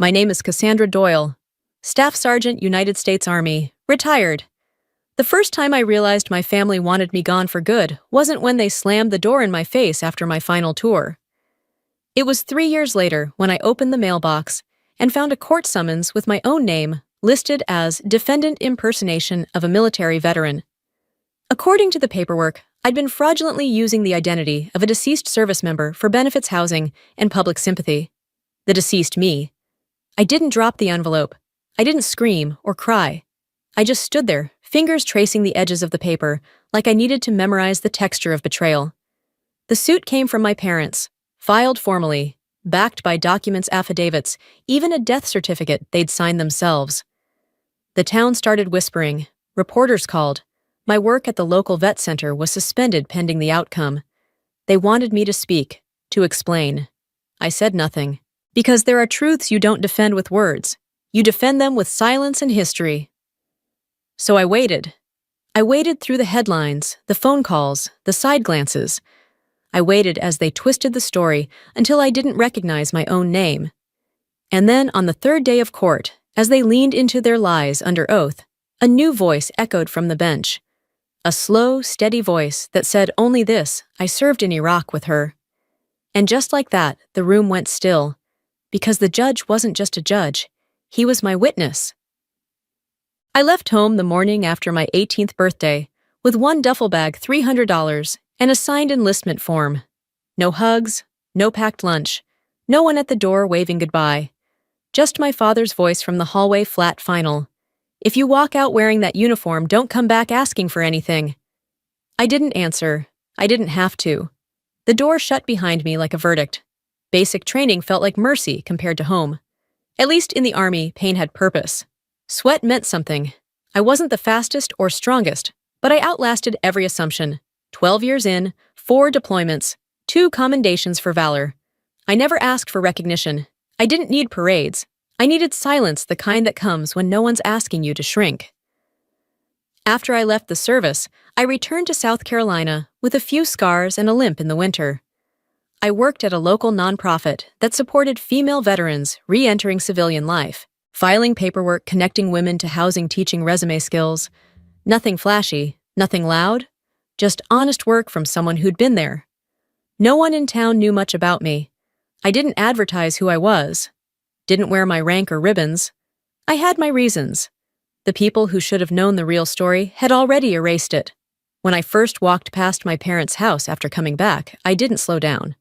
My name is Cassandra Doyle, Staff Sergeant, United States Army, retired. The first time I realized my family wanted me gone for good wasn't when they slammed the door in my face after my final tour. It was 3 years later when I opened the mailbox and found a court summons with my own name listed as defendant impersonation of a military veteran. According to the paperwork, I'd been fraudulently using the identity of a deceased service member for benefits, housing, and public sympathy. The deceased me. I didn't drop the envelope. I didn't scream or cry. I just stood there, fingers tracing the edges of the paper, like I needed to memorize the texture of betrayal. The suit came from my parents, filed formally, backed by documents, affidavits, even a death certificate they'd signed themselves. The town started whispering. Reporters called. My work at the local vet center was suspended pending the outcome. They wanted me to speak, to explain. I said nothing. Because there are truths you don't defend with words. You defend them with silence and history. So I waited. I waited through the headlines, the phone calls, the side glances. I waited as they twisted the story until I didn't recognize my own name. And then on the third day of court, as they leaned into their lies under oath, a new voice echoed from the bench. A slow, steady voice that said only this: I served in Iraq with her. And just like that, the room went still. Because the judge wasn't just a judge. He was my witness. I left home the morning after my 18th birthday with one duffel bag, $300, and a signed enlistment form. No hugs, no packed lunch, no one at the door waving goodbye. Just my father's voice from the hallway, flat final. If you walk out wearing that uniform, don't come back asking for anything. I didn't answer. I didn't have to. The door shut behind me like a verdict. Basic training felt like mercy compared to home. At least in the Army, pain had purpose. Sweat meant something. I wasn't the fastest or strongest, but I outlasted every assumption. 12 years in, 4 deployments, 2 commendations for valor. I never asked for recognition. I didn't need parades. I needed silence, the kind that comes when no one's asking you to shrink. After I left the service, I returned to South Carolina with a few scars and a limp in the winter. I worked at a local nonprofit that supported female veterans re-entering civilian life, filing paperwork, connecting women to housing, teaching resume skills. Nothing flashy, nothing loud, just honest work from someone who'd been there. No one in town knew much about me. I didn't advertise who I was, didn't wear my rank or ribbons. I had my reasons. The people who should have known the real story had already erased it. When I first walked past my parents' house after coming back, I didn't slow down.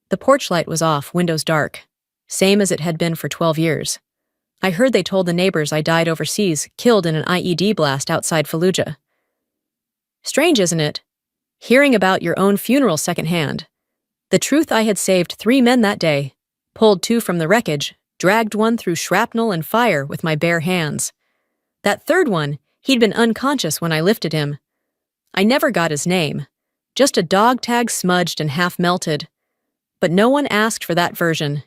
The porch light was off, windows dark, same as it had been for 12 years. I heard they told the neighbors I died overseas, killed in an IED blast outside Fallujah. Strange, isn't it? Hearing about your own funeral secondhand. The truth: I had saved 3 men that day, pulled 2 from the wreckage, dragged 1 through shrapnel and fire with my bare hands. That third one, he'd been unconscious when I lifted him. I never got his name, just a dog tag smudged and half melted. But no one asked for that version.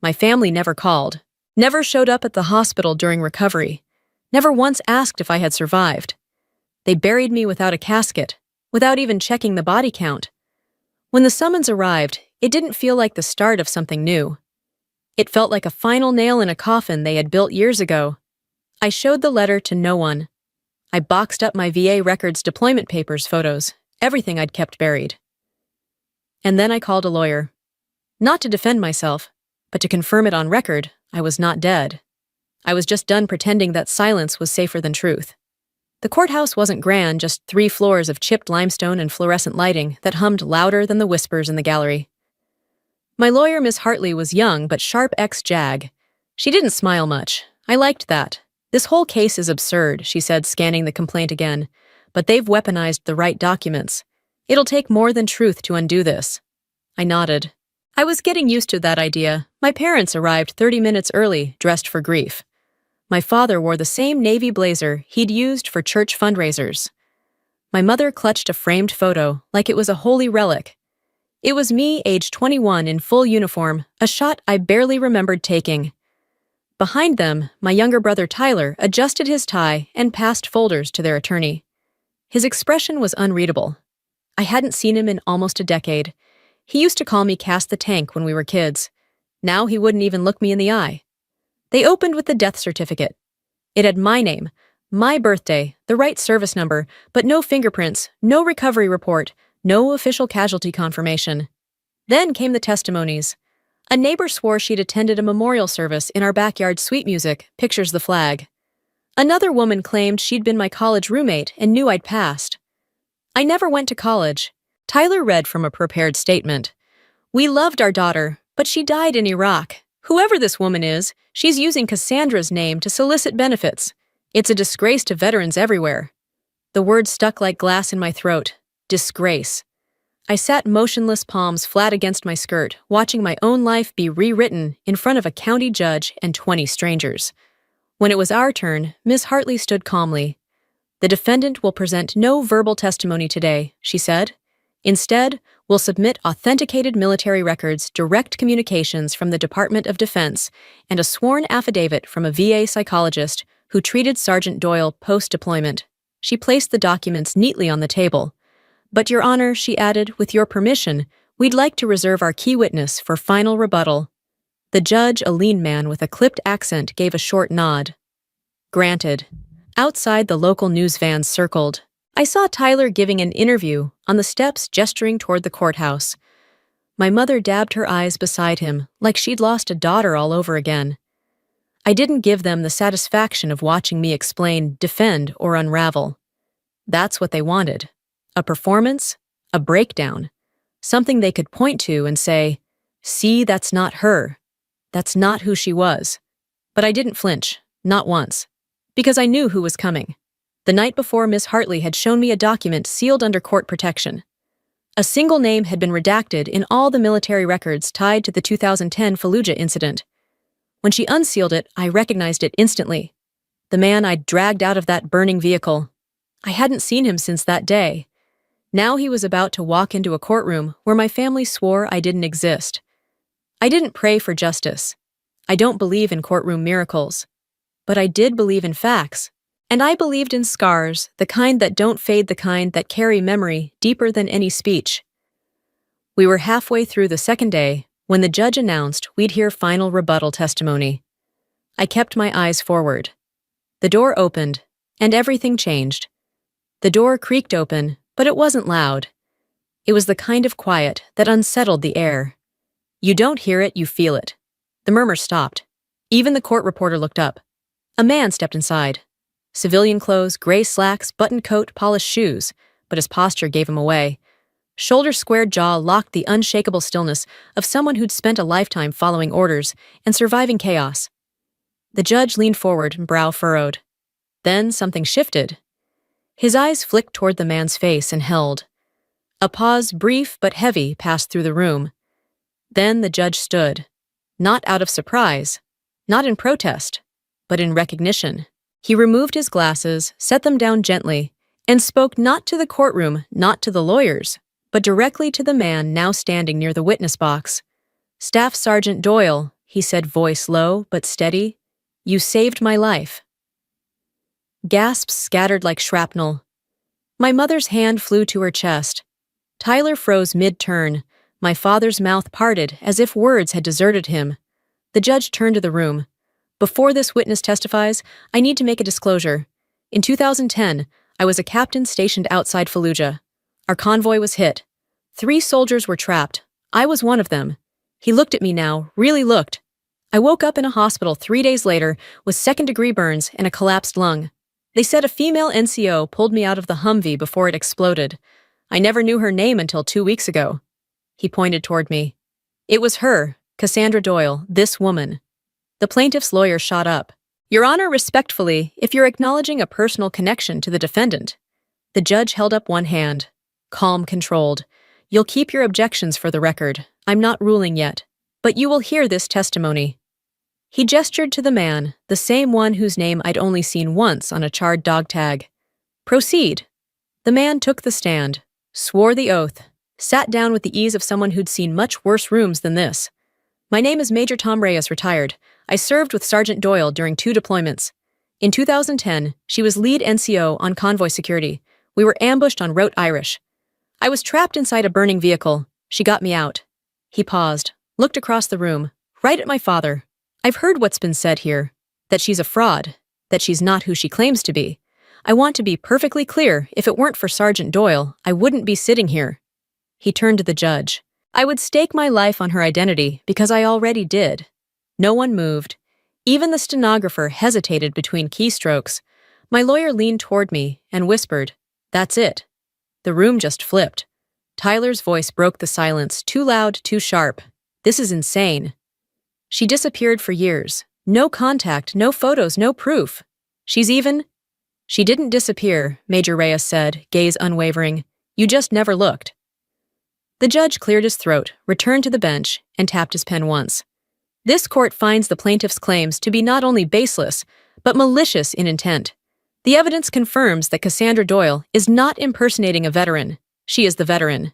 My family never called, never showed up at the hospital during recovery, never once asked if I had survived. They buried me without a casket, without even checking the body count. When the summons arrived, it didn't feel like the start of something new. It felt like a final nail in a coffin they had built years ago. I showed the letter to no one. I boxed up my VA records, deployment papers, photos, everything I'd kept buried. And then I called a lawyer. Not to defend myself, but to confirm it on record, I was not dead. I was just done pretending that silence was safer than truth. The courthouse wasn't grand, just 3 floors of chipped limestone and fluorescent lighting that hummed louder than the whispers in the gallery. My lawyer, Miss Hartley, was young but sharp ex-JAG. She didn't smile much. I liked that. This whole case is absurd, she said, scanning the complaint again. But they've weaponized the right documents. It'll take more than truth to undo this. I nodded. I was getting used to that idea. My parents arrived 30 minutes early, dressed for grief. My father wore the same navy blazer he'd used for church fundraisers. My mother clutched a framed photo like it was a holy relic. It was me, age 21, in full uniform, a shot I barely remembered taking. Behind them, my younger brother Tyler adjusted his tie and passed folders to their attorney. His expression was unreadable. I hadn't seen him in almost a decade. He used to call me Cass the Tank when we were kids. Now he wouldn't even look me in the eye. They opened with the death certificate. It had my name, my birthday, the right service number, but no fingerprints, no recovery report, no official casualty confirmation. Then came the testimonies. A neighbor swore she'd attended a memorial service in our backyard. Sweet music, pictures the flag. Another woman claimed she'd been my college roommate and knew I'd passed. I never went to college. Tyler read from a prepared statement. We loved our daughter, but she died in Iraq. Whoever this woman is, she's using Cassandra's name to solicit benefits. It's a disgrace to veterans everywhere. The words stuck like glass in my throat. Disgrace. I sat motionless, palms flat against my skirt, watching my own life be rewritten in front of a county judge and 20 strangers. When it was our turn, Miss Hartley stood calmly. The defendant will present no verbal testimony today, she said. Instead, we'll submit authenticated military records, direct communications from the Department of Defense, and a sworn affidavit from a VA psychologist who treated Sergeant Doyle post-deployment. She placed the documents neatly on the table. But, Your Honor, she added, with your permission, we'd like to reserve our key witness for final rebuttal. The judge, a lean man with a clipped accent, gave a short nod. Granted. Outside, the local news vans circled. I saw Tyler giving an interview on the steps, gesturing toward the courthouse. My mother dabbed her eyes beside him, like she'd lost a daughter all over again. I didn't give them the satisfaction of watching me explain, defend, or unravel. That's what they wanted. A performance, a breakdown, something they could point to and say, see, that's not her. That's not who she was. But I didn't flinch, not once, because I knew who was coming. The night before, Miss Hartley had shown me a document sealed under court protection. A single name had been redacted in all the military records tied to the 2010 Fallujah incident. When she unsealed it, I recognized it instantly. The man I'd dragged out of that burning vehicle. I hadn't seen him since that day. Now he was about to walk into a courtroom where my family swore I didn't exist. I didn't pray for justice. I don't believe in courtroom miracles. But I did believe in facts. And I believed in scars, the kind that don't fade, the kind that carry memory deeper than any speech. We were halfway through the second day when the judge announced we'd hear final rebuttal testimony. I kept my eyes forward. The door opened, and everything changed. The door creaked open, but it wasn't loud. It was the kind of quiet that unsettled the air. You don't hear it, you feel it. The murmur stopped. Even the court reporter looked up. A man stepped inside. Civilian clothes, gray slacks, buttoned coat, polished shoes, but his posture gave him away. Shoulder-squared jaw locked the unshakable stillness of someone who'd spent a lifetime following orders and surviving chaos. The judge leaned forward, brow furrowed. Then something shifted. His eyes flicked toward the man's face and held. A pause, brief but heavy, passed through the room. Then the judge stood, not out of surprise, not in protest, but in recognition. He removed his glasses, set them down gently, and spoke not to the courtroom, not to the lawyers, but directly to the man now standing near the witness box. Staff Sergeant Doyle, he said, voice low but steady, you saved my life. Gasps scattered like shrapnel. My mother's hand flew to her chest. Tyler froze mid-turn. My father's mouth parted as if words had deserted him. The judge turned to the room. Before this witness testifies, I need to make a disclosure. In 2010, I was a captain stationed outside Fallujah. Our convoy was hit. 3 soldiers were trapped. I was one of them. He looked at me now, really looked. I woke up in a hospital 3 days later with second-degree burns and a collapsed lung. They said a female NCO pulled me out of the Humvee before it exploded. I never knew her name until 2 weeks ago. He pointed toward me. It was her, Cassandra Doyle, this woman. The plaintiff's lawyer shot up. Your Honor, respectfully, if you're acknowledging a personal connection to the defendant. The judge held up one hand. Calm, controlled. You'll keep your objections for the record. I'm not ruling yet. But you will hear this testimony. He gestured to the man, the same one whose name I'd only seen once on a charred dog tag. Proceed. The man took the stand, swore the oath, sat down with the ease of someone who'd seen much worse rooms than this. My name is Major Tom Reyes, retired. I served with Sergeant Doyle during 2 deployments. In 2010, she was lead NCO on convoy security. We were ambushed on Rote Irish. I was trapped inside a burning vehicle. She got me out. He paused, looked across the room, right at my father. I've heard what's been said here, that she's a fraud, that she's not who she claims to be. I want to be perfectly clear, if it weren't for Sergeant Doyle, I wouldn't be sitting here. He turned to the judge. I would stake my life on her identity because I already did. No one moved. Even the stenographer hesitated between keystrokes. My lawyer leaned toward me and whispered, "That's it." The room just flipped. Tyler's voice broke the silence, too loud, too sharp. "This is insane." She disappeared for years. No contact, no photos, no proof. She didn't disappear, Major Reyes said, gaze unwavering. You just never looked. The judge cleared his throat, returned to the bench, and tapped his pen once. This court finds the plaintiff's claims to be not only baseless, but malicious in intent. The evidence confirms that Cassandra Doyle is not impersonating a veteran. She is the veteran.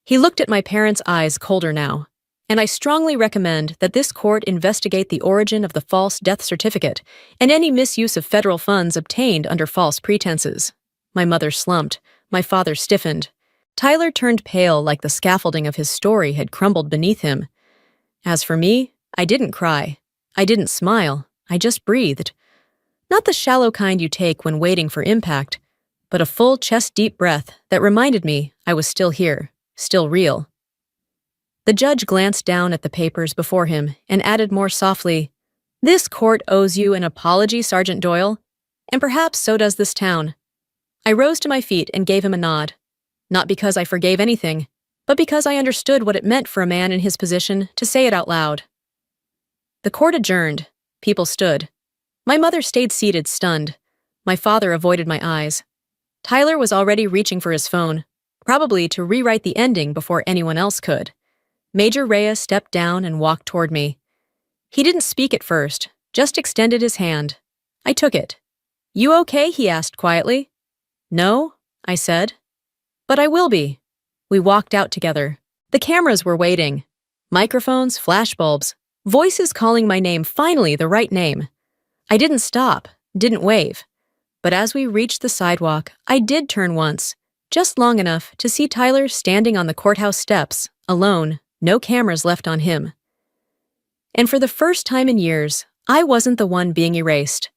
He looked at my parents' eyes colder now, and I strongly recommend that this court investigate the origin of the false death certificate and any misuse of federal funds obtained under false pretenses. My mother slumped. My father stiffened. Tyler turned pale like the scaffolding of his story had crumbled beneath him. As for me, I didn't cry. I didn't smile. I just breathed. Not the shallow kind you take when waiting for impact, but a full chest-deep breath that reminded me I was still here, still real. The judge glanced down at the papers before him and added more softly, "This court owes you an apology, Sergeant Doyle, and perhaps so does this town." I rose to my feet and gave him a nod. Not because I forgave anything, but because I understood what it meant for a man in his position to say it out loud. The court adjourned. People stood. My mother stayed seated, stunned. My father avoided my eyes. Tyler was already reaching for his phone, probably to rewrite the ending before anyone else could. Major Reyes stepped down and walked toward me. He didn't speak at first, just extended his hand. I took it. "You okay?" he asked quietly. "No," I said. "But I will be." We walked out together. The cameras were waiting. Microphones, flashbulbs, voices calling my name, finally the right name. I didn't stop, didn't wave. But as we reached the sidewalk, I did turn once, just long enough to see Tyler standing on the courthouse steps, alone, no cameras left on him. And for the first time in years, I wasn't the one being erased.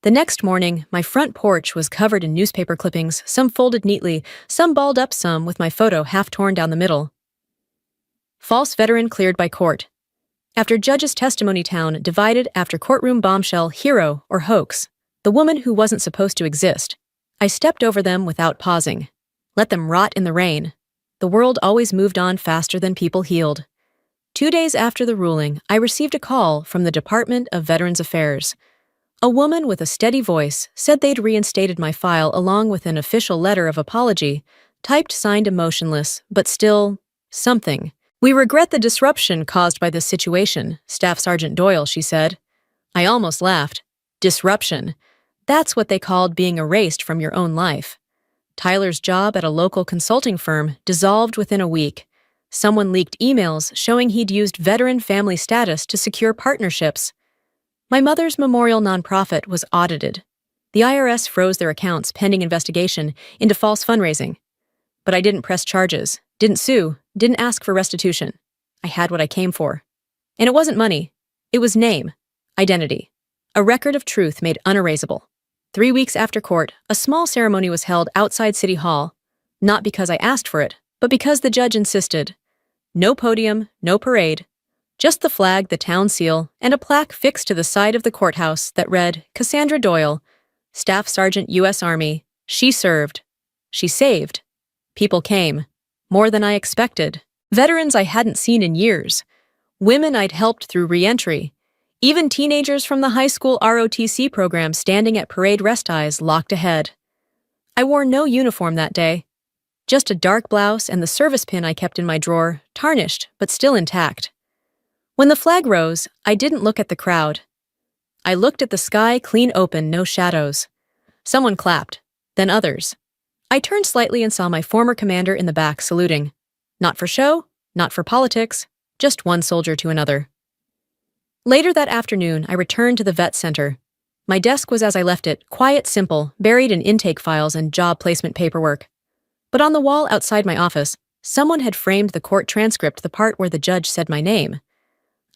The next morning, my front porch was covered in newspaper clippings, some folded neatly, some balled up, some with my photo half torn down the middle. False veteran cleared by court. After judge's testimony, town divided after courtroom bombshell, hero or hoax, the woman who wasn't supposed to exist. I stepped over them without pausing. Let them rot in the rain. The world always moved on faster than people healed. 2 days after the ruling, I received a call from the Department of Veterans Affairs. A woman with a steady voice said they'd reinstated my file along with an official letter of apology, typed, signed, emotionless, but still something. "We regret the disruption caused by this situation, Staff Sergeant Doyle," she said. I almost laughed. Disruption. That's what they called being erased from your own life. Tyler's job at a local consulting firm dissolved within a week. Someone leaked emails showing he'd used veteran family status to secure partnerships. My mother's memorial nonprofit was audited. The IRS froze their accounts pending investigation into false fundraising. But I didn't press charges, didn't sue, didn't ask for restitution. I had what I came for. And it wasn't money. It was name, identity, a record of truth made unerasable. 3 weeks after court, a small ceremony was held outside City Hall, not because I asked for it, but because the judge insisted. No podium, no parade, just the flag, the town seal, and a plaque fixed to the side of the courthouse that read, Cassandra Doyle, Staff Sergeant, U.S. Army. She served. She saved. People came. More than I expected. Veterans I hadn't seen in years. Women I'd helped through re-entry. Even teenagers from the high school ROTC program standing at parade rest eyes locked ahead. I wore no uniform that day. Just a dark blouse and the service pin I kept in my drawer, tarnished but still intact. When the flag rose, I didn't look at the crowd. I looked at the sky, clean open, no shadows. Someone clapped, then others. I turned slightly and saw my former commander in the back saluting. Not for show, not for politics, just one soldier to another. Later that afternoon, I returned to the vet center. My desk was as I left it, quiet, simple, buried in intake files and job placement paperwork. But on the wall outside my office, someone had framed the court transcript, the part where the judge said my name.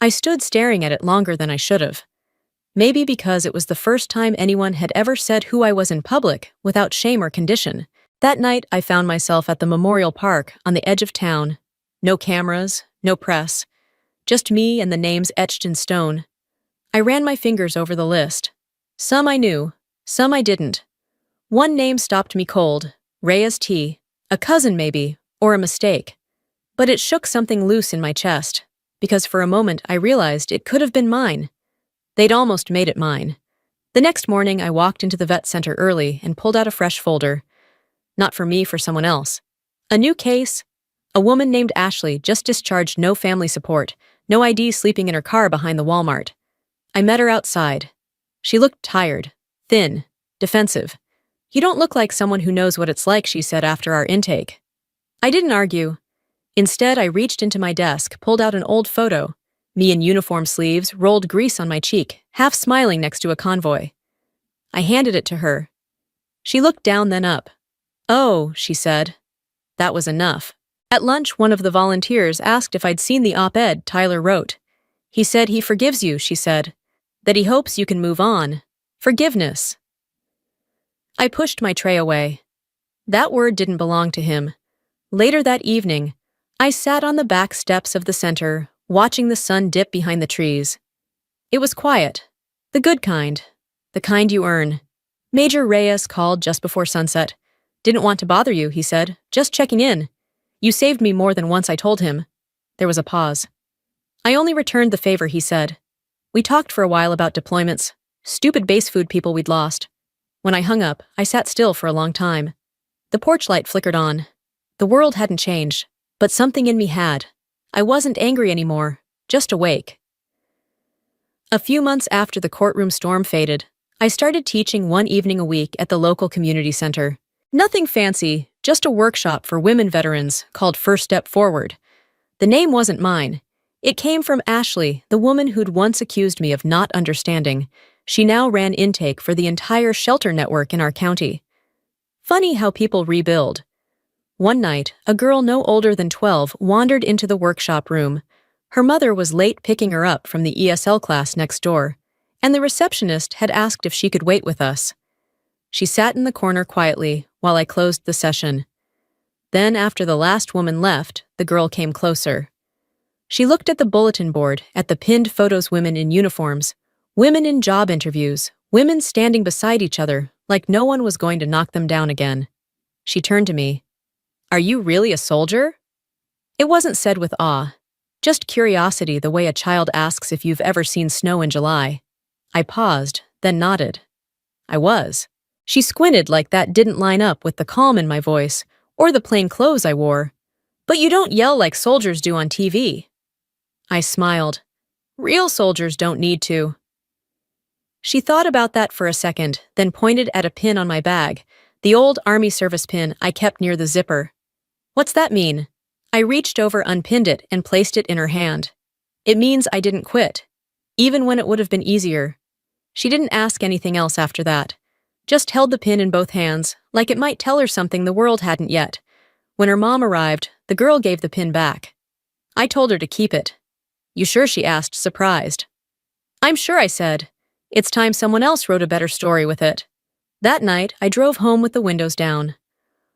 I stood staring at it longer than I should have. Maybe because it was the first time anyone had ever said who I was in public without shame or condition. That night, I found myself at the Memorial Park on the edge of town. No cameras, no press, just me and the names etched in stone. I ran my fingers over the list. Some I knew, some I didn't. One name stopped me cold, Reyes T. A cousin maybe, or a mistake. But it shook something loose in my chest, because for a moment I realized it could have been mine. They'd almost made it mine. The next morning, I walked into the vet center early and pulled out a fresh folder. Not for me, for someone else. A new case. A woman named Ashley just discharged, no family support, no ID, sleeping in her car behind the Walmart. I met her outside. She looked tired, thin, defensive. "You don't look like someone who knows what it's like," she said after our intake. I didn't argue. Instead, I reached into my desk, pulled out an old photo, me in uniform sleeves, rolled grease on my cheek, half smiling next to a convoy. I handed it to her. She looked down, then up. "Oh," she said. That was enough. At lunch, one of the volunteers asked if I'd seen the op-ed Tyler wrote. "He said he forgives you," she said. "That he hopes you can move on. Forgiveness." I pushed my tray away. That word didn't belong to him. Later that evening, I sat on the back steps of the center, watching the sun dip behind the trees. It was quiet. The good kind. The kind you earn. Major Reyes called just before sunset. "Didn't want to bother you," he said. "Just checking in. You saved me more than once," I told him. There was a pause. "I only returned the favor," he said. We talked for a while about deployments, stupid base food people we'd lost. When I hung up, I sat still for a long time. The porch light flickered on. The world hadn't changed, but something in me had. I wasn't angry anymore, just awake. A few months after the courtroom storm faded, I started teaching one evening a week at the local community center. Nothing fancy, just a workshop for women veterans called First Step Forward. The name wasn't mine. It came from Ashley, the woman who'd once accused me of not understanding. She now ran intake for the entire shelter network in our county. Funny how people rebuild. One night, a girl no older than 12 wandered into the workshop room. Her mother was late picking her up from the ESL class next door, and the receptionist had asked if she could wait with us. She sat in the corner quietly while I closed the session. Then, after the last woman left, the girl came closer. She looked at the bulletin board, at the pinned photos, women in uniforms, women in job interviews, women standing beside each other, like no one was going to knock them down again. She turned to me. "Are you really a soldier?" It wasn't said with awe, just curiosity, the way a child asks if you've ever seen snow in July. I paused, then nodded. I was. She squinted like that didn't line up with the calm in my voice, or the plain clothes I wore. "But you don't yell like soldiers do on TV." I smiled. "Real soldiers don't need to." She thought about that for a second, then pointed at a pin on my bag, the old Army service pin I kept near the zipper. "What's that mean?" I reached over, unpinned it, and placed it in her hand. "It means I didn't quit, even when it would have been easier." She didn't ask anything else after that, just held the pin in both hands, like it might tell her something the world hadn't yet. When her mom arrived, the girl gave the pin back. I told her to keep it. "You sure?" she asked, surprised. "I'm sure," I said. "It's time someone else wrote a better story with it." That night, I drove home with the windows down.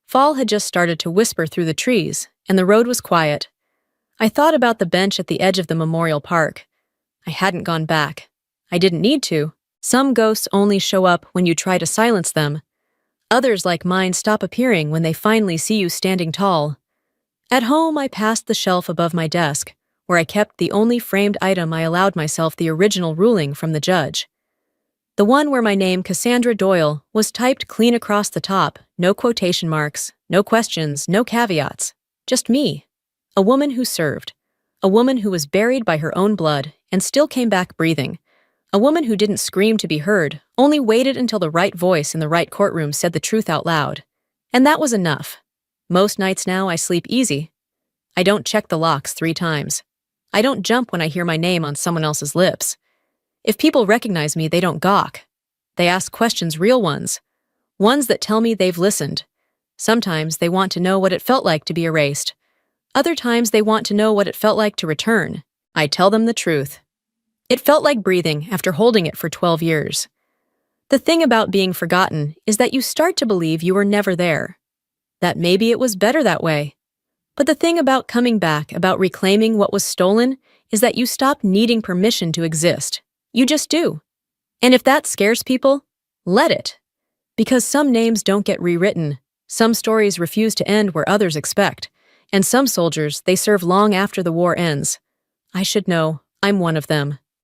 Fall had just started to whisper through the trees, and the road was quiet. I thought about the bench at the edge of the memorial park. I hadn't gone back. I didn't need to. Some ghosts only show up when you try to silence them. Others, like mine, stop appearing when they finally see you standing tall. At home, I passed the shelf above my desk, where I kept the only framed item I allowed myself, the original ruling from the judge. The one where my name, Cassandra Doyle, was typed clean across the top, no quotation marks, no questions, no caveats. Just me. A woman who served. A woman who was buried by her own blood and still came back breathing. A woman who didn't scream to be heard, only waited until the right voice in the right courtroom said the truth out loud. And that was enough. Most nights now I sleep easy. I don't check the locks 3 times. I don't jump when I hear my name on someone else's lips. If people recognize me, they don't gawk. They ask questions, real ones. Ones that tell me they've listened. Sometimes they want to know what it felt like to be erased. Other times they want to know what it felt like to return. I tell them the truth. It felt like breathing after holding it for 12 years. The thing about being forgotten is that you start to believe you were never there, that maybe it was better that way. But the thing about coming back, about reclaiming what was stolen, is that you stop needing permission to exist. You just do. And if that scares people, let it. Because some names don't get rewritten, some stories refuse to end where others expect, and some soldiers, they serve long after the war ends. I should know, I'm one of them.